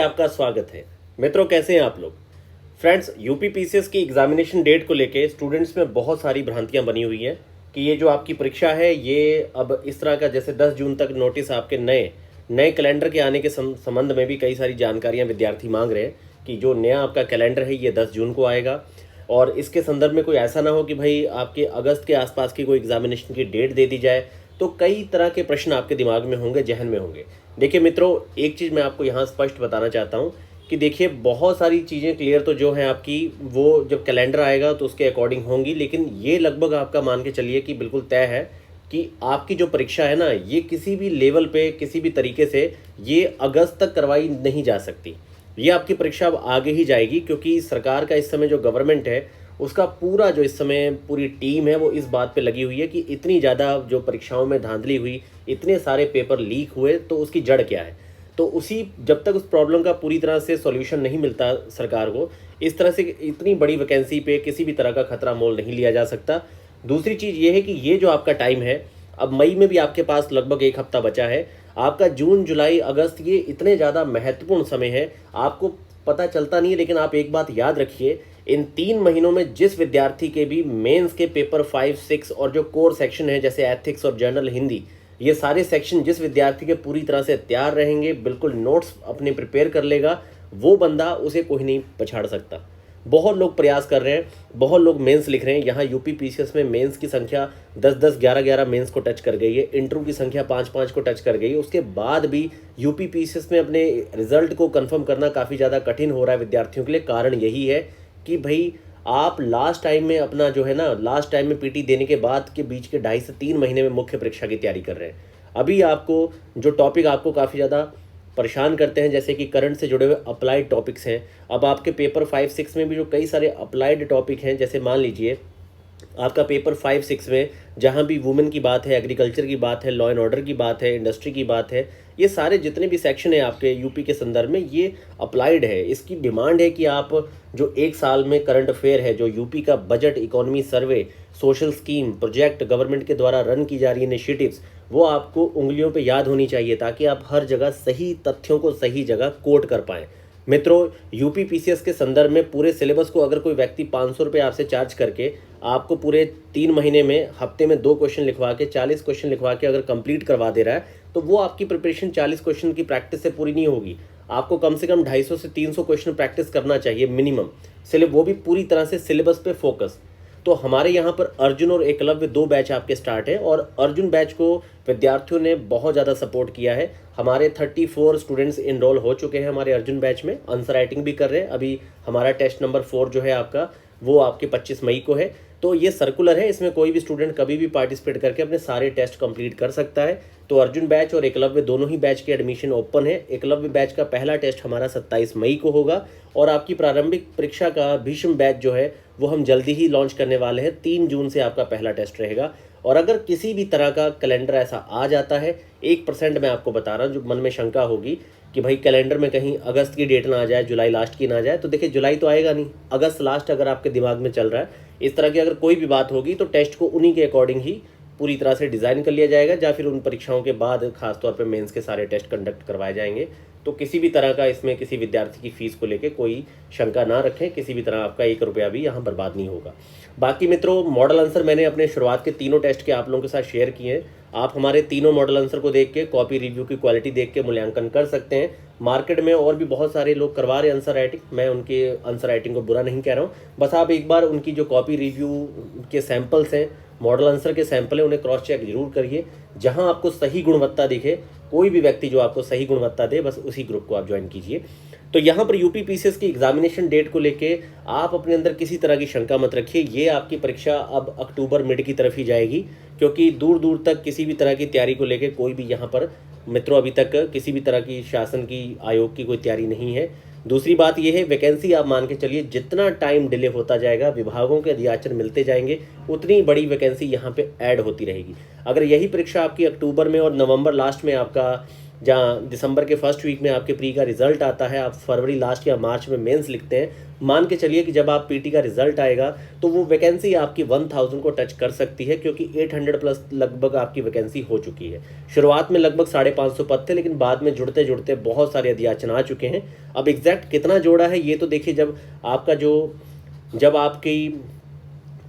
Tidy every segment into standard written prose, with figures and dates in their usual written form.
आपका स्वागत है। मित्रों, कैसे हैं आप लोग? फ्रेंड्स, यूपी पीसीएस की एग्जामिनेशन डेट को लेके स्टूडेंट्स में बहुत सारी भ्रांतियां बनी हुई हैं कि ये जो आपकी परीक्षा है ये अब इस तरह का, जैसे 10 जून तक नोटिस आपके नए नए कैलेंडर के आने के संबंध में भी कई सारी जानकारियां विद्यार्थी मांग रहे हैं कि जो नया आपका कैलेंडर है ये 10 जून को आएगा और इसके संदर्भ में कोई ऐसा ना हो कि भाई आपके अगस्त के आसपास की कोई एग्जामिनेशन की डेट दे दी जाए। तो कई तरह के प्रश्न आपके दिमाग में होंगे, जहन में होंगे। देखिए मित्रों, एक चीज़ मैं आपको यहाँ स्पष्ट बताना चाहता हूँ कि देखिए बहुत सारी चीज़ें क्लियर तो जो हैं आपकी, वो जब कैलेंडर आएगा तो उसके अकॉर्डिंग होंगी, लेकिन ये लगभग आपका मान के चलिए कि बिल्कुल तय है कि आपकी जो परीक्षा है ना, ये किसी भी लेवल पे किसी भी तरीके से ये अगस्त तक करवाई नहीं जा सकती। ये आपकी परीक्षा अब आगे ही जाएगी, क्योंकि सरकार का इस समय जो गवर्नमेंट है उसका पूरा जो इस समय पूरी टीम है वो इस बात पे लगी हुई है कि इतनी ज़्यादा जो परीक्षाओं में धांधली हुई, इतने सारे पेपर लीक हुए, तो उसकी जड़ क्या है। तो उसी जब तक उस प्रॉब्लम का पूरी तरह से सॉल्यूशन नहीं मिलता सरकार को, इस तरह से इतनी बड़ी वैकेंसी पे किसी भी तरह का खतरा मोल नहीं लिया जा सकता। दूसरी चीज़ ये है कि ये जो आपका टाइम है, अब मई में भी आपके पास लगभग एक हफ्ता बचा है। आपका जून, जुलाई, अगस्त ये इतने ज़्यादा महत्वपूर्ण समय है, आपको पता चलता नहीं है, लेकिन आप एक बात याद रखिए, इन 3 महीनों में जिस विद्यार्थी के भी मेंस के पेपर 5, 6 और जो कोर सेक्शन है जैसे एथिक्स और जनरल हिंदी, ये सारे सेक्शन जिस विद्यार्थी के पूरी तरह से तैयार रहेंगे, बिल्कुल नोट्स अपने प्रिपेयर कर लेगा, वो बंदा, उसे कोई नहीं पछाड़ सकता। बहुत लोग प्रयास कर रहे हैं, बहुत लोग मेंस लिख रहे हैं। यहाँ यूपी पीसीएस में मेंस की संख्या 10-10, 11-11 मेंस को टच कर गई है। इंटरव्यू की संख्या 5-5 को टच कर गई है। उसके बाद भी यूपी पीसीएस में अपने रिजल्ट को कंफर्म करना काफ़ी ज़्यादा कठिन हो रहा है विद्यार्थियों के लिए। कारण यही है कि भाई आप लास्ट टाइम में अपना जो है ना, लास्ट टाइम में पीटी देने के बाद के बीच के 2.5 से 3 महीने में मुख्य परीक्षा की तैयारी कर रहे हैं। अभी आपको जो टॉपिक आपको काफ़ी ज़्यादा परेशान करते हैं, जैसे कि करंट से जुड़े हुए अप्लाइड टॉपिक्स हैं, अब आपके पेपर 5-6 में भी जो कई सारे अप्लाइड टॉपिक हैं, जैसे मान लीजिए आपका पेपर 5-6 में जहाँ भी वुमेन की बात है, एग्रीकल्चर की बात है, लॉ एंड ऑर्डर की बात है, इंडस्ट्री की बात है, ये सारे जितने भी सेक्शन है आपके यूपी के संदर्भ में ये अप्लाइड है। इसकी डिमांड है कि आप जो एक साल में करंट अफेयर है, जो यूपी का बजट, इकोनॉमी सर्वे, सोशल स्कीम, प्रोजेक्ट, गवर्नमेंट के द्वारा रन की जा रही इनिशिएटिव्स, वो आपको उंगलियों पे याद होनी चाहिए ताकि आप हर जगह सही तथ्यों को सही जगह कोट कर पाएँ। मित्रों, यूपी पीसीएस के संदर्भ में पूरे सिलेबस को अगर कोई व्यक्ति 500 रुपये आपसे चार्ज करके आपको पूरे 3 महीने में, हफ्ते में 2 क्वेश्चन लिखवा के, 40 क्वेश्चन लिखवा के अगर कंप्लीट करवा दे रहा है, तो वो आपकी प्रिपरेशन 40 क्वेश्चन की प्रैक्टिस से पूरी नहीं होगी। आपको कम से कम 250 से 300 क्वेश्चन प्रैक्टिस करना चाहिए मिनिमम, वो भी पूरी तरह से सिलेबस पे फोकस। तो हमारे यहाँ पर अर्जुन और एकलव्य 2 बैच आपके स्टार्ट है और अर्जुन बैच को विद्यार्थियों ने बहुत ज़्यादा सपोर्ट किया है। हमारे 34 स्टूडेंट्स इनरोल हो चुके हैं हमारे अर्जुन बैच में, आंसर राइटिंग भी कर रहे हैं। अभी हमारा टेस्ट नंबर 4 जो है आपका, वो आपके 25 मई को है। तो ये सर्कुलर है, इसमें कोई भी स्टूडेंट कभी भी पार्टिसिपेट करके अपने सारे टेस्ट कंप्लीट कर सकता है। तो अर्जुन बैच और एकलव्य दोनों ही बैच के एडमिशन ओपन है। एकलव्य बैच का पहला टेस्ट हमारा 27 मई को होगा और आपकी प्रारंभिक परीक्षा का भीष्म बैच जो है वो हम जल्दी ही लॉन्च करने वाले हैं। 3 जून से आपका पहला टेस्ट रहेगा। और अगर किसी भी तरह का कैलेंडर ऐसा आ जाता है, 1% मैं आपको बता रहा हूँ, जो मन में शंका होगी कि भाई कैलेंडर में कहीं अगस्त की डेट ना आ जाए, जुलाई लास्ट की ना आ जाए, तो देखिए जुलाई तो आएगा नहीं, अगस्त लास्ट अगर आपके दिमाग में चल रहा है, इस तरह की अगर कोई भी बात होगी तो टेस्ट को उन्हीं के अकॉर्डिंग ही पूरी तरह से डिज़ाइन कर लिया जाएगा, या फिर उन परीक्षाओं के बाद खासतौर पर मेंस के सारे टेस्ट कंडक्ट करवाए जाएंगे। तो किसी भी तरह का इसमें किसी विद्यार्थी की फीस को लेकर कोई शंका ना रखें, किसी भी तरह आपका 1 रुपया भी यहाँ बर्बाद नहीं होगा। बाकी मित्रों, मॉडल आंसर मैंने अपने शुरुआत के तीनों टेस्ट के आप लोगों के साथ शेयर किए हैं। आप हमारे तीनों मॉडल आंसर को देख के, कॉपी रिव्यू की क्वालिटी देख के मूल्यांकन कर सकते हैं। मार्केट में और भी बहुत सारे लोग करवा रहे हैं आंसर राइटिंग, मैं उनके आंसर राइटिंग को बुरा नहीं कह रहा हूँ, बस आप एक बार उनकी जो कॉपी रिव्यू के सैंपल्स हैं, मॉडल आंसर के सैंपल हैं, उन्हें क्रॉस चेक जरूर करिए। जहां आपको सही गुणवत्ता दिखे, कोई भी व्यक्ति जो आपको सही गुणवत्ता दे, बस उसी ग्रुप को आप ज्वाइन कीजिए। तो यहाँ पर यूपी पीसीएस की एग्जामिनेशन डेट को लेके आप अपने अंदर किसी तरह की शंका मत रखिए। ये आपकी परीक्षा अब अक्टूबर मिड की तरफ ही जाएगी, क्योंकि दूर दूर तक किसी भी तरह की तैयारी को लेके कोई भी यहाँ पर मित्रों अभी तक किसी भी तरह की शासन की, आयोग की कोई तैयारी नहीं है। दूसरी बात यह है, वैकेंसी आप मान के चलिए जितना टाइम डिले होता जाएगा, विभागों के अधियाचन मिलते जाएंगे, उतनी बड़ी वैकेंसी यहाँ पे ऐड होती रहेगी। अगर यही परीक्षा आपकी अक्टूबर में और नवंबर लास्ट में आपका जहाँ दिसंबर के फर्स्ट वीक में आपके प्री का रिजल्ट आता है, आप फरवरी लास्ट या मार्च में मेंस लिखते हैं, मान के चलिए कि जब आप पीटी का रिजल्ट आएगा तो वो वैकेंसी आपकी 1000 को टच कर सकती है, क्योंकि 800 प्लस लगभग आपकी वैकेंसी हो चुकी है। शुरुआत में लगभग 550 पद थे, लेकिन बाद में जुड़ते जुड़ते बहुत सारे अध्याचन आ चुके हैं। अब एग्जैक्ट कितना जोड़ा है ये तो देखिए जब आपकी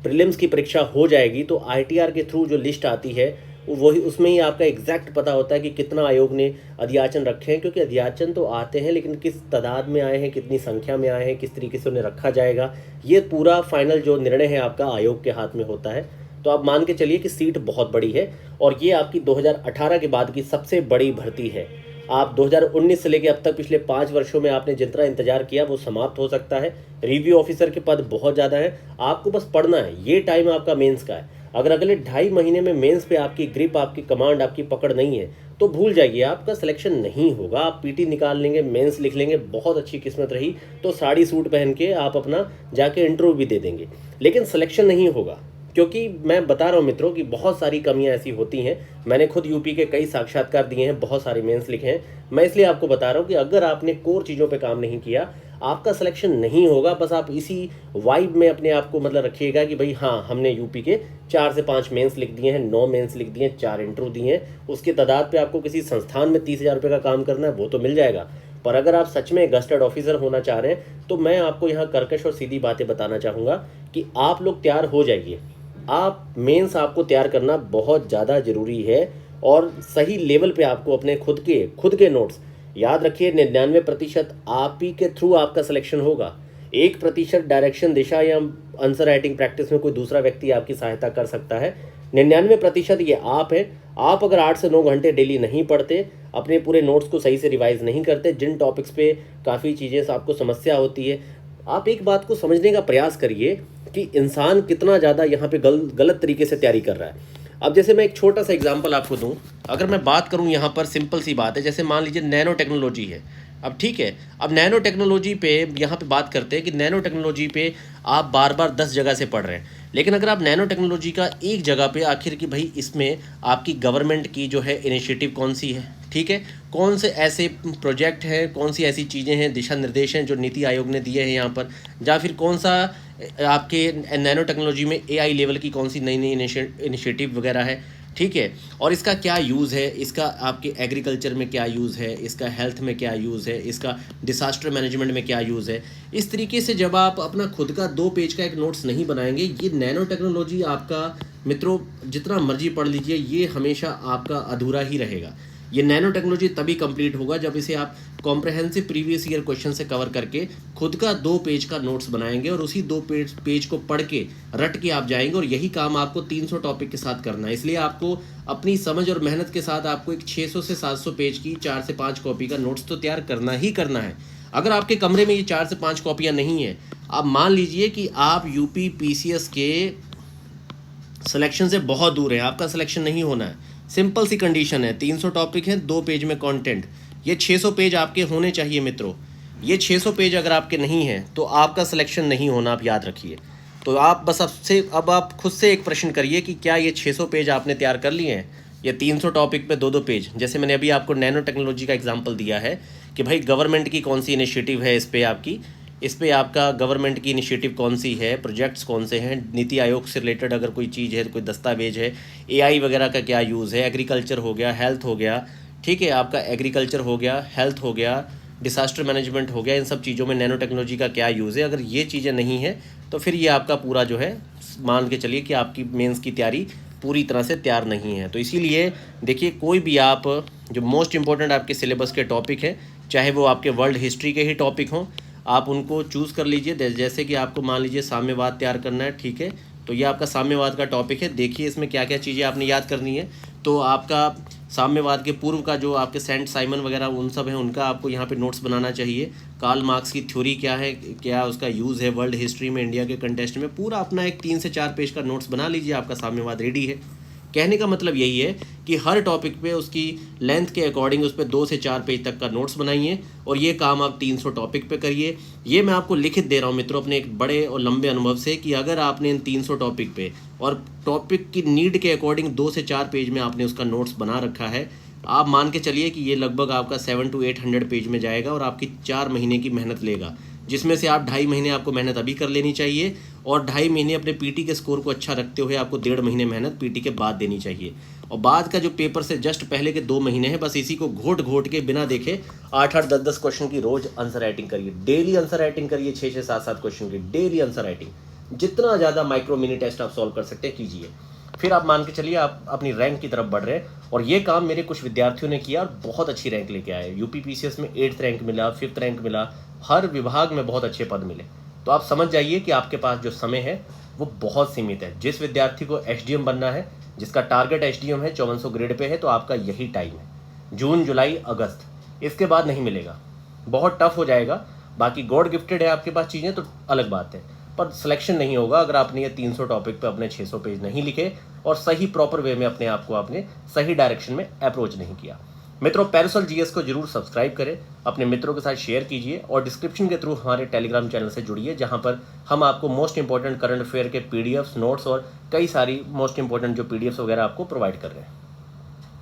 प्रीलिम्स की परीक्षा हो जाएगी तो आईटीआर के थ्रू जो लिस्ट आती है वही, उसमें ही आपका एग्जैक्ट पता होता है कि कितना आयोग ने अध्याचन रखे हैं, क्योंकि अध्याचन तो आते हैं लेकिन किस तादाद में आए हैं, कितनी संख्या में आए हैं, किस तरीके से उन्हें रखा जाएगा, ये पूरा फाइनल जो निर्णय है आपका आयोग के हाथ में होता है। तो आप मान के चलिए कि सीट बहुत बड़ी है और ये आपकी 2018 के बाद की सबसे बड़ी भर्ती है। आप 2019 से लेकर अब तक पिछले 5 वर्षों में आपने जितना इंतजार किया वो समाप्त हो सकता है। रिव्यू ऑफिसर के पद बहुत ज़्यादा है, आपको बस पढ़ना है। ये टाइम आपका मेंस का है। अगर अगले 2.5 महीने में मेंस पे आपकी ग्रिप, आपकी कमांड, आपकी पकड़ नहीं है तो भूल जाइए, आपका सिलेक्शन नहीं होगा। आप पीटी निकाल लेंगे, मेंस लिख लेंगे, बहुत अच्छी किस्मत रही तो साड़ी सूट पहन के आप अपना जाके इंटरव्यू भी दे देंगे, लेकिन सिलेक्शन नहीं होगा। क्योंकि मैं बता रहा हूँ मित्रों कि बहुत सारी कमियां ऐसी होती हैं। मैंने खुद यूपी के कई साक्षात्कार दिए हैं, बहुत सारे मेंस लिखे हैं। मैं इसलिए आपको बता रहा हूँ कि अगर आपने कोर चीज़ों पे काम नहीं किया, आपका सिलेक्शन नहीं होगा। बस आप इसी वाइब में अपने आप को मतलब रखिएगा कि भाई हाँ, हमने यूपी के 4 से 5 मेंस लिख दिए हैं, 9 मेंस लिख दिए हैं, 4 इंटरव्यू दिए हैं। उसके तादाद पे आपको किसी संस्थान में 30,000 रुपये का काम करना है वो तो मिल जाएगा। पर अगर आप सच में गस्टेड ऑफिसर होना चाह रहे हैं तो मैं आपको यहाँ कर्कश और सीधी बातें बताना चाहूँगा कि आप लोग तैयार हो जाइए। आप मेंस आपको तैयार करना बहुत ज़्यादा ज़रूरी है और सही लेवल पे आपको अपने खुद के नोट्स याद रखिए। 99% आप ही के थ्रू आपका सिलेक्शन होगा। 1% डायरेक्शन, दिशा या आंसर राइटिंग प्रैक्टिस में कोई दूसरा व्यक्ति आपकी सहायता कर सकता है। 99% ये आप हैं। आप अगर 8 से 9 घंटे डेली नहीं पढ़ते, अपने पूरे नोट्स को सही से रिवाइज नहीं करते, जिन टॉपिक्स पे काफ़ी चीज़ें से आपको समस्या होती है, आप एक बात को समझने का प्रयास करिए कि इंसान कितना ज़्यादा यहाँ पे गलत तरीके से तैयारी कर रहा है। अब जैसे मैं एक छोटा सा एग्जांपल आपको दूं, अगर मैं बात करूं यहाँ पर, सिंपल सी बात है, जैसे मान लीजिए नैनो टेक्नोलॉजी है। अब ठीक है, अब नैनो टेक्नोलॉजी पे यहाँ पे बात करते हैं कि नैनो टेक्नोलॉजी पे आप बार बार 10 जगह से पढ़ रहे हैं, लेकिन अगर आप नैनो टेक्नोलॉजी का एक जगह पे आखिर कि भाई इसमें आपकी गवर्नमेंट की जो है इनिशिएटिव कौन सी है, ठीक है, कौन से ऐसे प्रोजेक्ट हैं, कौन सी ऐसी चीज़ें हैं, दिशा निर्देश हैं जो नीति आयोग ने दिए हैं यहाँ पर, या फिर कौन सा आपके नैनो टेक्नोलॉजी में एआई लेवल की कौन सी नई नई इनिशिएटिव वगैरह है, ठीक है, और इसका क्या यूज़ है, इसका आपके एग्रीकल्चर में क्या यूज़ है, इसका हेल्थ में क्या यूज़ है, इसका डिसास्टर मैनेजमेंट में क्या यूज़ है। इस तरीके से जब आप अपना खुद का 2 पेज का एक नोट्स नहीं बनाएंगे, ये नैनो टेक्नोलॉजी आपका मित्रों जितना मर्जी पढ़ लीजिए, ये हमेशा आपका अधूरा ही रहेगा। ये नैनो टेक्नोलॉजी तभी कंप्लीट होगा जब इसे आप कॉम्प्रहेंसिव प्रीवियस ईयर क्वेश्चन से कवर करके खुद का 2 पेज का नोट्स बनाएंगे और उसी 2 पेज को पढ़ के रट के आप जाएंगे। और यही काम आपको 300 टॉपिक के साथ करना है। इसलिए आपको अपनी समझ और मेहनत के साथ आपको एक 600 से 700 पेज की 4 से 5 कॉपी का नोट्स तो तैयार करना ही करना है। अगर आपके कमरे में ये 4 से 5 कॉपियाँ नहीं है, आप मान लीजिए कि आप यूपी पीसीएस के सिलेक्शन से बहुत दूर है, आपका सिलेक्शन नहीं होना है। सिंपल सी कंडीशन है, 300 टॉपिक है, 2 पेज में कंटेंट, ये 600 पेज आपके होने चाहिए मित्रों। ये 600 पेज अगर आपके नहीं हैं तो आपका सिलेक्शन नहीं होना, आप याद रखिए। तो आप बस अब आप खुद से एक प्रश्न करिए कि क्या ये 600 पेज आपने तैयार कर लिए हैं, या 300 टॉपिक पे 2-2 पेज। जैसे मैंने अभी आपको नैनो टेक्नोलॉजी का एग्जाम्पल दिया है कि भाई गवर्नमेंट की कौन सी इनिशिएटिव है, इस पे आपका गवर्नमेंट की इनिशिएटिव कौन सी है, प्रोजेक्ट्स कौन से हैं, नीति आयोग से रिलेटेड अगर कोई चीज़ है, कोई दस्तावेज है, एआई वगैरह का क्या यूज़ है, एग्रीकल्चर हो गया, हेल्थ हो गया, ठीक है, आपका एग्रीकल्चर हो गया, हेल्थ हो गया, डिसास्टर मैनेजमेंट हो गया, इन सब चीज़ों में नैनो टेक्नोलॉजी का क्या यूज़ है। अगर ये चीज़ें नहीं हैं तो फिर ये आपका पूरा जो है, मान के चलिए कि आपकी मेंस की तैयारी पूरी तरह से तैयार नहीं है। तो इसीलिए देखिए, कोई भी आप जो मोस्ट इंपॉर्टेंट आपके सिलेबस के टॉपिक हैं, चाहे वो आपके वर्ल्ड हिस्ट्री के ही टॉपिक हों, आप उनको चूज़ कर लीजिए। जैसे कि आपको मान लीजिए साम्यवाद तैयार करना है, ठीक है, तो ये आपका साम्यवाद का टॉपिक है। देखिए इसमें क्या क्या चीज़ें आपने याद करनी है। तो आपका साम्यवाद के पूर्व का जो आपके सेंट साइमन वगैरह उन सब हैं, उनका आपको यहाँ पे नोट्स बनाना चाहिए। कार्ल मार्क्स की थ्योरी क्या है, क्या उसका यूज़ है वर्ल्ड हिस्ट्री में, इंडिया के कंटेस्ट में, पूरा अपना एक 3 से 4 पेज का नोट्स बना लीजिए, आपका साम्यवाद रेडी है। कहने का मतलब यही है कि हर टॉपिक पे उसकी लेंथ के अकॉर्डिंग उस पर 2 से 4 पेज तक का नोट्स बनाइए और ये काम आप 300 टॉपिक पे करिए। ये मैं आपको लिखित दे रहा हूँ मित्रों अपने एक बड़े और लंबे अनुभव से कि अगर आपने इन 300 टॉपिक पे और टॉपिक की नीड के अकॉर्डिंग 2 से 4 पेज में आपने उसका नोट्स बना रखा है, आप मान के चलिए कि ये लगभग आपका 700 to 800 पेज में जाएगा और आपकी 4 महीने की मेहनत लेगा, जिसमें से आप 2.5 महीने आपको मेहनत अभी कर लेनी चाहिए और 2.5 महीने अपने पीटी के स्कोर को अच्छा रखते हुए आपको 1.5 महीने मेहनत पीटी के बाद देनी चाहिए। और बाद का जो पेपर से जस्ट पहले के 2 महीने हैं, बस इसी को घोट घोट के बिना देखे 8-8, 10-10 क्वेश्चन की रोज आंसर राइटिंग करिए, डेली आंसर राइटिंग करिए, 6-6, 7-7 क्वेश्चन की डेली आंसर राइटिंग। जितना ज़्यादा माइक्रो मिनी टेस्ट आप सॉल्व कर सकते हैं कीजिए, फिर आप मान के चलिए आप अपनी रैंक की तरफ बढ़ रहे हैं। और ये काम मेरे कुछ विद्यार्थियों ने किया और बहुत अच्छी रैंक लेके आए। यूपी पीसीएस में 8th रैंक मिला, 5th रैंक मिला, हर विभाग में बहुत अच्छे पद मिले। तो आप समझ जाइए कि आपके पास जो समय है वो बहुत सीमित है। जिस विद्यार्थी को एसडीएम बनना है, जिसका टारगेट एसडीएम है, 5400 ग्रेड पे है, तो आपका यही टाइम है, जून, जुलाई, अगस्त, इसके बाद नहीं मिलेगा, बहुत टफ हो जाएगा। बाकी गॉड गिफ्टेड है आपके पास चीज़ें तो अलग बात है, पर सिलेक्शन नहीं होगा अगर आपने ये 300 टॉपिक पे अपने 600 पेज नहीं लिखे और सही प्रॉपर वे में अपने आप को आपने सही डायरेक्शन में अप्रोच नहीं किया। मित्रों, पैरासोल जीएस को जरूर सब्सक्राइब करें, अपने मित्रों के साथ शेयर कीजिए और डिस्क्रिप्शन के थ्रू हमारे टेलीग्राम चैनल से जुड़िए, जहां पर हम आपको मोस्ट इंपॉर्टेंट करंट अफेयर के पीडीएफ्स, नोट्स और कई सारी मोस्ट इंपॉर्टेंट जो पीडीएफ्स वगैरह आपको प्रोवाइड कर रहे हैं।